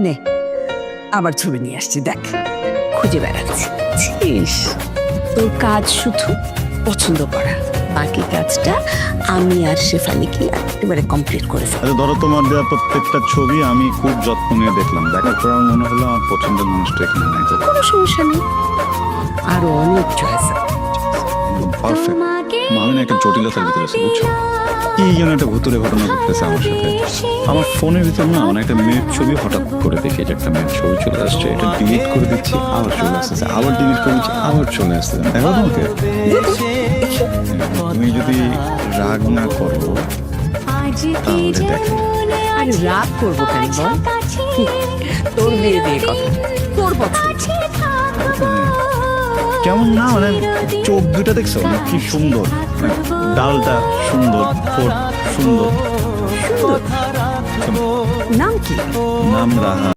নে আবার ছবি নিয়ে আসছি, দেখ খুঁজে বেড়াচ্ছি। তোর কাজ শুধু পছন্দ করা, বাকি কাজটা আমি আর শেফালিকে একেবারে কমপ্লিট করে ফেলবো। আচ্ছা ধরো তোমার দেওয়া প্রত্যেকটা ছবি আমি খুব যত্ন নিয়ে দেখলাম, দেখার পর আমার মনে হলো আমার পছন্দের মানুষটা এখানে নাই, তো কোনো সমস্যা নেই, আরো অনেক চয়েস। পারফেক্ট। আমি না একটা জটিলতার ভিতরে আছি, বুঝছো? কি যেন একটা ভুতুরে ঘটনা ঘটতেছে আমার সাথে। আমার ফোনের ভিতর না মানে একটা মেয়ের ছবি হঠাৎ করে দেখি যে একটা মেয়ের ছবি চলে আসছে, এটা ডিলিট করে দিচ্ছি, আবার চলে আসতেছে, আবার ডিলিট করে দিচ্ছি, আবার চলে আসতেছে। দেখো তোমাকে, তুমি যদি রাগ না করো তাহলে দেখো। আরে রাগ করবো কেন বল? তোর বিয়ে দিয়ে কথা, তোর পছন্দ। কেমন না মানে চোখ দুটা দেখছো না কি সুন্দর, মানে ডালটা সুন্দর, ঠোঁট সুন্দর। সুন্দর। নাম কি? নাম রাহা।